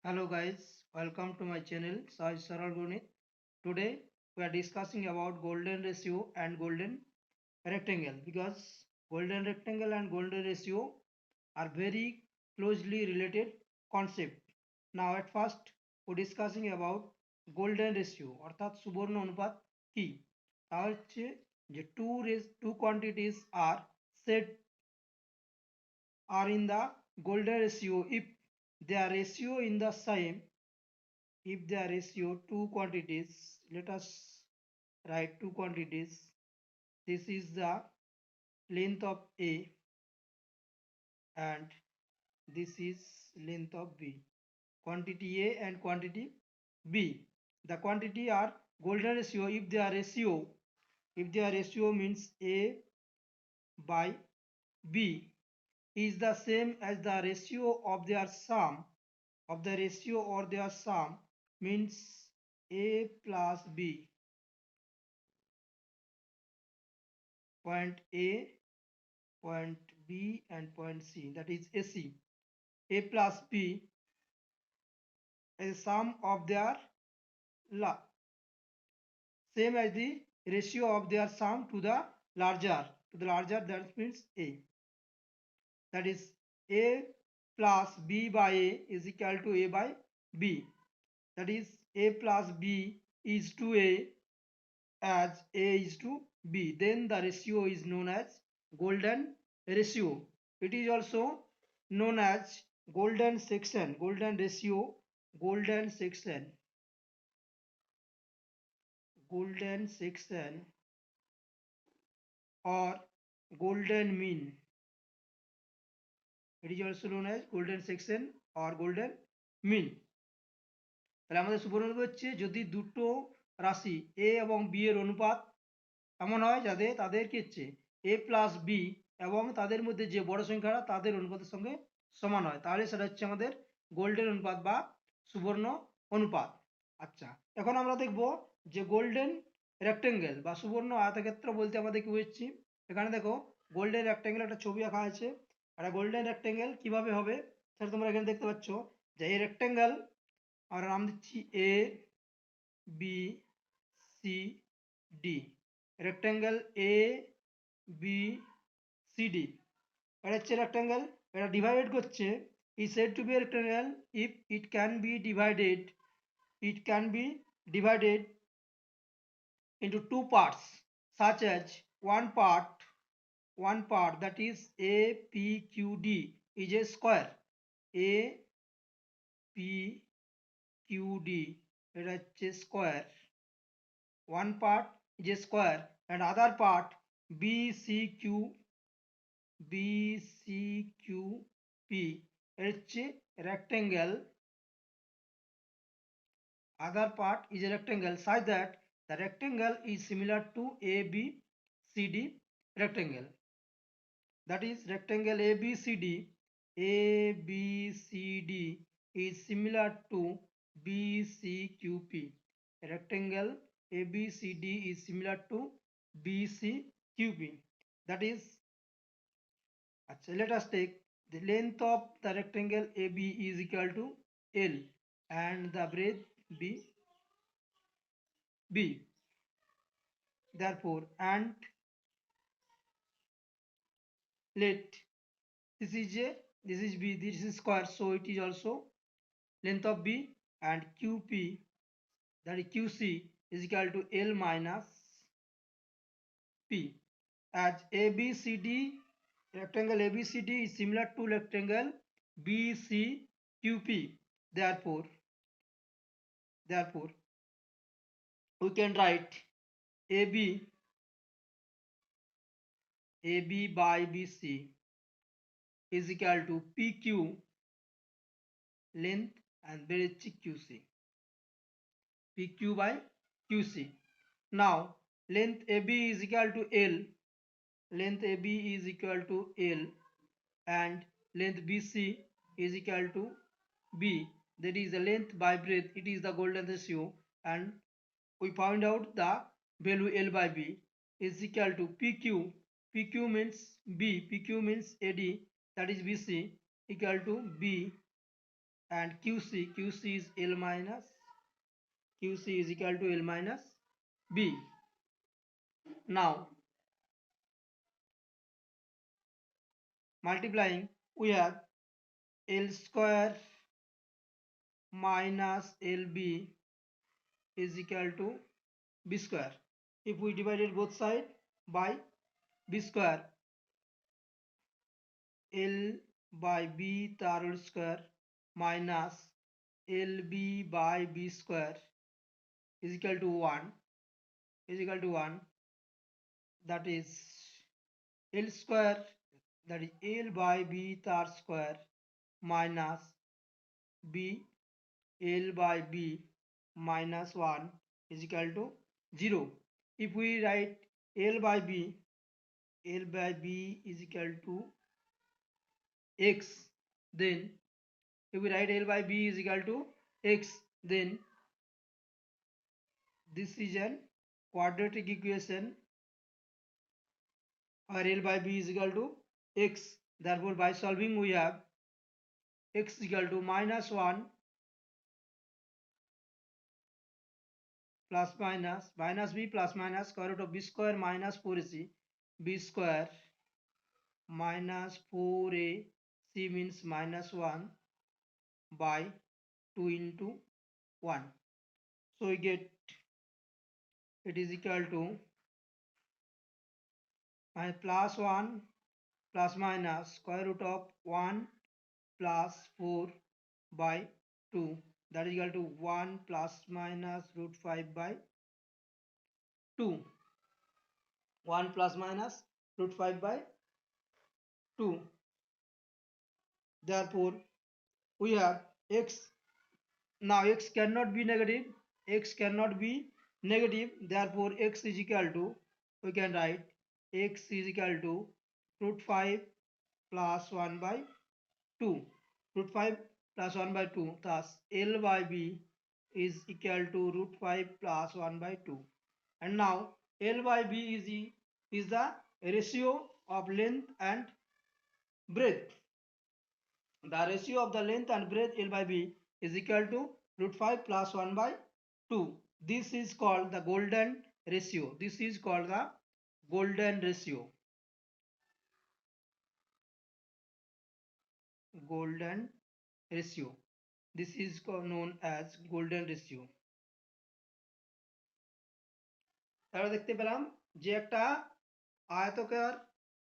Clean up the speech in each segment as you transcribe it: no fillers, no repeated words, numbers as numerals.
Hello guys, welcome to my channel Saj Saral Gunit. Today we are discussing about golden ratio and golden rectangle because golden rectangle and golden ratio are very closely related concept. Now at first we are discussing about golden ratio অর্থাৎ সুবর্ণ অনুপাত কি তা হচ্ছে যে two quantities are said are in the golden ratio if their ratio in the same. If the ratio two quantities, let us write two quantities. This is the length of A and this is length of B. Quantity A and quantity B. The quantity are golden ratio if their ratio means A by B is the same as the ratio of their sum of the ratio or their sum means A plus B. Point A, point B and point C, that is AC. A plus B is the sum of their same as the ratio of their sum to the larger that means A. That is A plus B by A is equal to A by B. That is A plus B is to A as A is to B. Then the ratio is known as golden ratio. It is also known as golden section, golden ratio, golden section, golden section or golden mean. It is also known as golden section or golden mean. তাহলে আমাদের সুবর্ণ হচ্ছে যদি দুটো রাশি a এবং b এর অনুপাত এমন হয় যাতে তাদের কি হচ্ছে a প্লাস b এবং তাদের মধ্যে যে বড় সংখ্যাটা তাদের অনুপাতের সঙ্গে সমান হয় তাহলে সেটা হচ্ছে আমাদের গোল্ডেন অনুপাত বা সুবর্ণ অনুপাত। আচ্ছা, এখন আমরা দেখব যে গোল্ডেন রেক্টেঙ্গেল বা সুবর্ণ আয়তক্ষেত্র বলতে আমাদের কি বুঝছি। এখানে দেখো গোল্ডেন রেক্টেঙ্গেল একটা ছবি আঁকা আছে। একটা গোল্ডেন রেক্টেঙ্গেল কিভাবে হবে সেটা তোমরা এখানে দেখতে পাচ্ছ যে এই রেক্টেঙ্গেল আমরা নাম দিচ্ছি A B C D. Rectangle A B C D এটা হচ্ছে রেক্টেঙ্গেল। এটা ডিভাইডেড করছে is said to be a rectangle if it can be divided into two parts such as one part that is APQD is a square. APQD এটা হচ্ছে square. One part is a square and other part BCQP এটা হচ্ছে rectangle. Other part is a rectangle such that the rectangle is similar to ABCD rectangle. That is rectangle ABCD is similar to BCQP. Rectangle ABCD is similar to BCQP. That is, let us take the length of the rectangle AB is equal to L and the breadth B. Therefore, and let this is A, this is B, this is square, so it is also length of B, and QP, that is QC, is equal to L minus P. As ABCD, rectangle ABCD is similar to rectangle BCQP. Therefore, we can write AB by BC is equal to PQ length and breadth QC. PQ by QC. Now length AB is equal to L. Length AB is equal to L and length BC is equal to B. That is the length by breadth. It is the golden ratio, and we found out the value L by B is equal to PQ. PQ means B. PQ means AD, that is BC, equal to B and QC is L minus, QC is equal to L minus B. Now multiplying, we have L square minus LB is equal to B square. If we divided both sides by B square, L by B whole square minus LB by B square is equal to 1, that is L square, that is L by B whole square minus B L by B minus 1 is equal to 0. If we write L by B is equal to x, then if we write L by B is equal to x, then this is an quadratic equation where L by B is equal to x. Therefore, by solving we have x is equal to minus 1 plus minus b plus minus square root of b square minus 4ac, b square minus 4ac means minus 1 by 2 into 1. So we get it is equal to plus 1 plus minus square root of 1 plus 4 by 2, that is equal to 1 plus minus root 5 by 2. 1 plus minus root 5 by 2. Therefore, we have x. Now x cannot be negative. Therefore, x is equal to, we can write x is equal to root 5 plus 1 by 2. Root 5 plus 1 by 2. Thus, L by B is equal to root 5 plus 1 by 2. And now L by B is the ratio of length and breadth. The ratio of the length and breadth L by B is equal to root 5 plus 1 by 2. This is called the golden ratio. This is called the golden ratio. Golden ratio. This is known as golden ratio. তাহলে দেখতে পেলাম যে একটা আয়তকার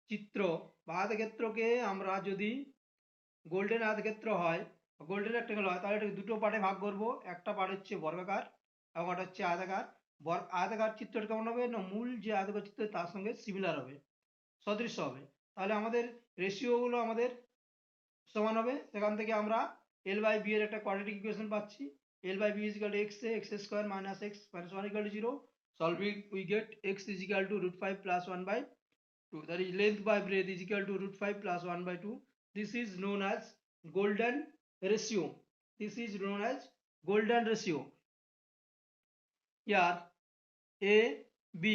চিত্র বা আয়তক্ষেত্রকে আমরা যদি গোল্ডেন আয়তক্ষেত্র হয়, গোল্ডেন রেক্টেঙ্গেল হয়, তাহলে এটাকে দুটো পার্টে ভাগ করব। একটা পার্ট হচ্ছে বর্গাকার এবং একটা হচ্ছে আয়তাকার। আয়তাকার চিত্রটা কেমন হবে না, মূল যে আয়তাকার চিত্র তার সঙ্গে সিমিলার হবে, সদৃশ্য হবে। তাহলে আমাদের রেশিওগুলো আমাদের সমান হবে। সেখান থেকে আমরা এল বাই বি এর একটা কোয়াড্রেটিক ইকুয়েশন পাচ্ছি। L by B is equal to x square minus x minus 1 equal to 0। Solving, we get x is equal to root 5 plus 1 by 2, that is length by breadth is equal to root 5 plus 1 by 2. This is known as golden ratio. This is known as golden ratio. Here a b,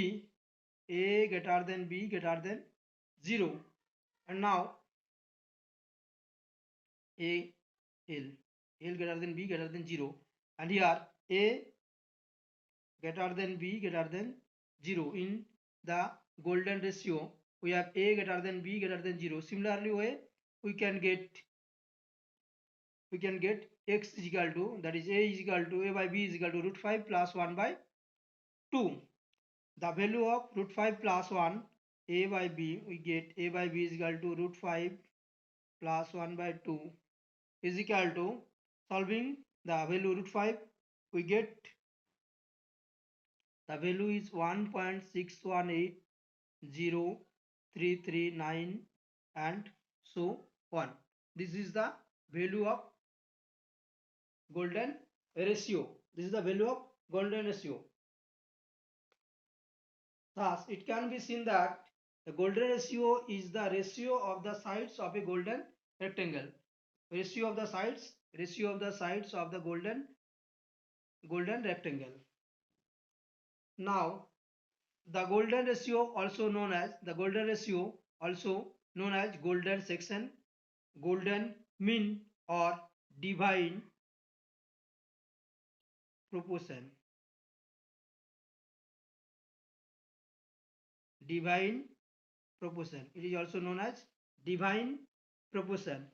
a greater than b greater than 0, and now a l greater than b greater than 0, and here a greater than b greater than 0. In the golden ratio, we have a greater than b greater than 0. Similarly way, we can get x is equal to, that is a is equal to, a by b is equal to root 5 plus 1 by 2. The value of root 5 plus 1, a by b, we get a by b is equal to root 5 plus 1 by 2 is equal to, solving the value root 5, we get the value is 1.6180,339 and so on. This is the value of golden ratio. This is the value of golden ratio. Thus, it can be seen that the golden ratio is the ratio of the sides of a golden rectangle. Ratio of the sides of the golden rectangle. Now, the golden ratio also known as golden section, golden mean or divine proportion. Divine proportion. It is also known as divine proportion,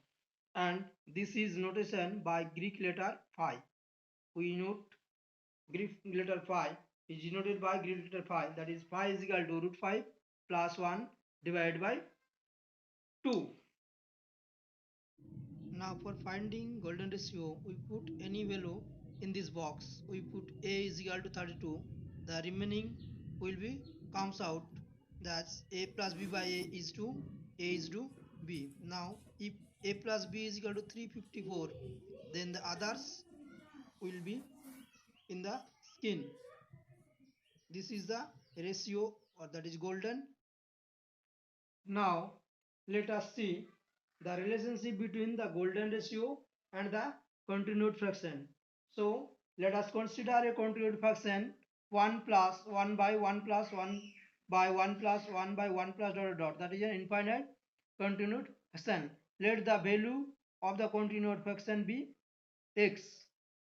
and this is notation by Greek letter phi. We note Greek letter phi is denoted by Greek letter phi, that is phi is equal to root 5 plus 1 divided by 2. Now for finding golden ratio, we put any value in this box. We put a is equal to 32. The remaining will be comes out. That's a plus b by a is to b. Now if a plus b is equal to 354, then the others will be in the skin. This is the ratio, or that is golden. Now let us see the relationship between the golden ratio and the continued fraction. So let us consider a continued fraction 1 plus 1 by 1 plus 1 by 1 plus 1 by 1 plus dot dot dot. That is an infinite continued fraction. Let the value of the continued fraction be x.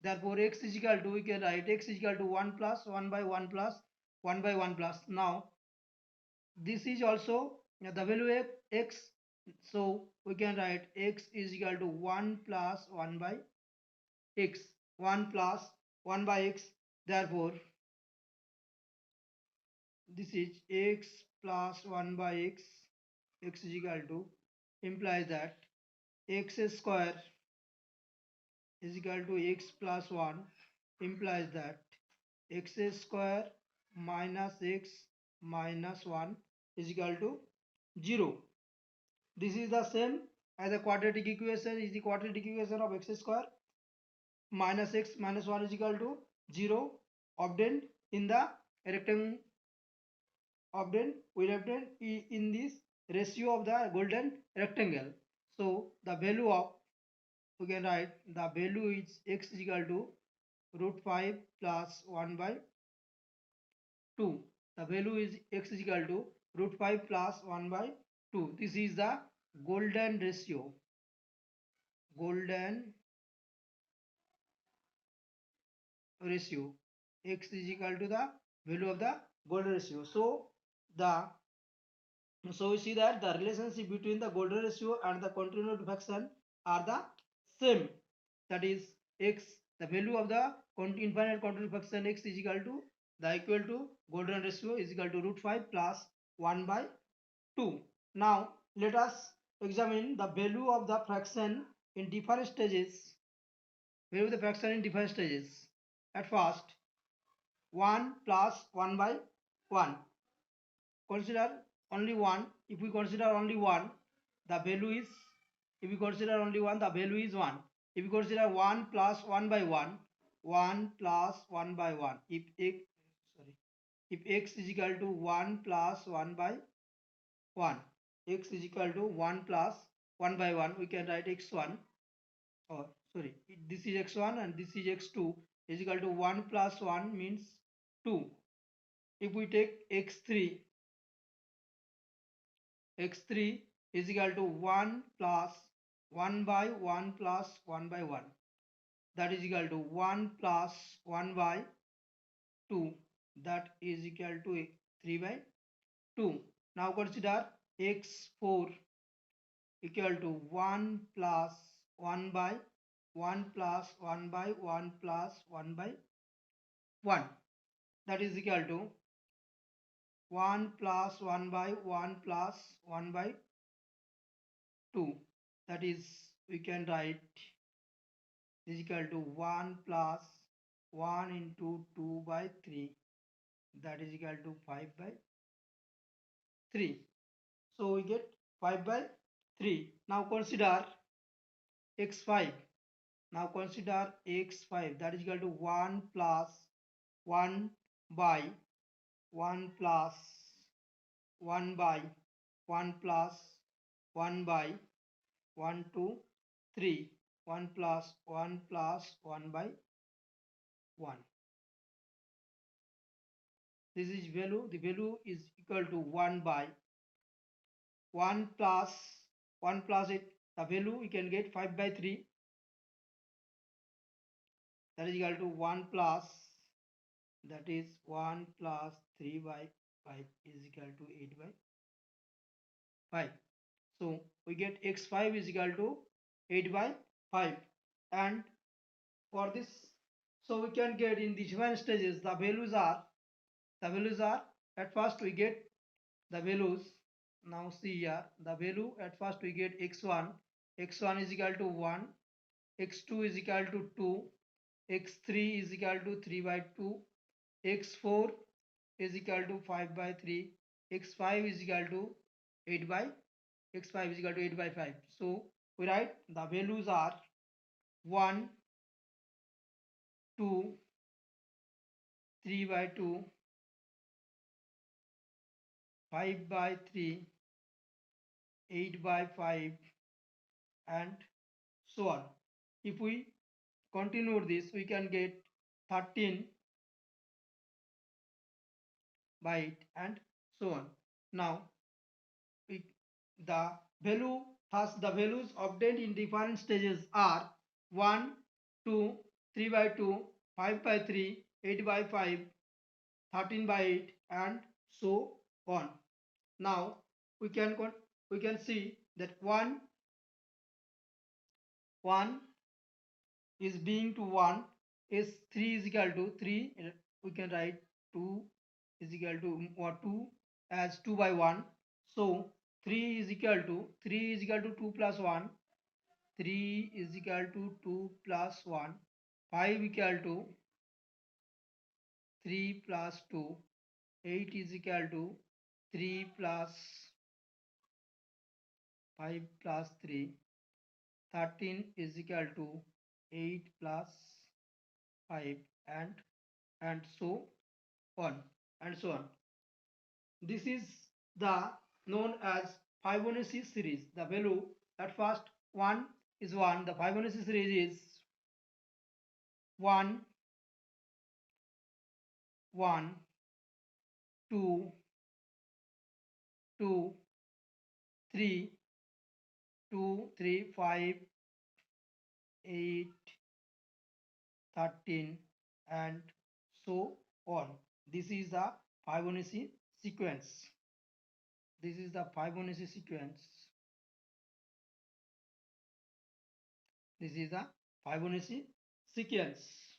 Therefore x is equal to, we can write x is equal to 1 plus 1 by 1 plus 1 by 1 plus. Now this is also the value x, so we can write x is equal to 1 plus 1 by x, 1 plus 1 by x. Therefore this is x plus 1 by x, x is equal to, implies that x square is equal to x plus 1, implies that x square minus x minus 1 is equal to 0. This is the same as the quadratic equation, is the quadratic equation of x square minus x minus 1 is equal to 0, obtained in the rectangle, we obtain in this ratio of the golden rectangle. So the value of, we can write the value is x is equal to root 5 plus 1 by 2. The value is x is equal to root 5 plus 1 by 2. This is the golden ratio. Golden ratio. X is equal to the value of the golden ratio. So we see that the relationship between the golden ratio and the continued fraction are the same. That is x, the value of the infinite continued fraction x is equal to, the equal to golden ratio is equal to root 5 plus 1 by 2. Now let us examine the value of the fraction in different stages. Value of the fraction in different stages. At first 1 plus 1 by 1. Consider only 1. If we consider only 1, the value is, if we consider only 1, the value is 1. If we consider 1 plus 1 by 1, 1 plus 1 by 1. If x is equal to 1 plus 1 by 1, x is equal to 1 plus 1 by 1, we can write x1, or sorry, this is x1 and this is x2, is equal to 1 plus 1 means 2. If we take x3 is equal to 1 plus 1 by 1 plus 1 by 1, that is equal to 1 plus 1 by 2, that is equal to 3 by 2. Now consider x4 equal to 1 plus 1 by 1 plus 1 by 1 plus 1 by 1, that is equal to 1 plus 1 by 1 plus 1 by 2, that is, we can write is equal to 1 plus 1 into 2 by 3, that is equal to 5 by 3. So we get 5 by 3. Now consider x5. Now consider x5, that is equal to 1 plus 1 by 1 plus 1 by 1 plus 1 by 1 2 3, 1 plus 1 plus 1 by 1. This is value, the value is equal to 1 by 1 plus it, the value we can get 5 by 3. that is equal to 1 plus, that is 1 plus 3 by 5 is equal to 8 by 5. So we get x5 is equal to 8 by 5. And for this, so we can get in the different stages the values are at first we get the values. Now see here, the value at first we get x1 is equal to 1, x2 is equal to 2, x3 is equal to 3 by 2, x4 is equal to 5 by 3, x5 is equal to 8 by x5 is equal to 8 by 5. So we write the values are 1, 2, 3 by 2, 5 by 3, 8 by 5, and so on. If we continue this, we can get 13 by 8 and so on. Now we, the the values obtained in different stages are 1, 2, 3 by 2, 5 by 3, 8 by 5, 13 by 8, and so on. Now we can see that 1 is being to 1 is 3 is equal to 3. We can write 2 is equal to, or 2 as 2 by 1. So 3 is equal to 2 plus 1. 3 is equal to 2 plus 1. 5 equal to 3 plus 2. 8 is equal to 3 plus 5 plus 3. 13 is equal to 8 plus 5, and so on and so on. This is the known as Fibonacci series. The value at first 1 is 1. The Fibonacci series is 1, 1, 2, 2, 3, 2, 3, 5, 8, 13, and so on. This is the Fibonacci sequence. This is the Fibonacci sequence. This is the Fibonacci sequence.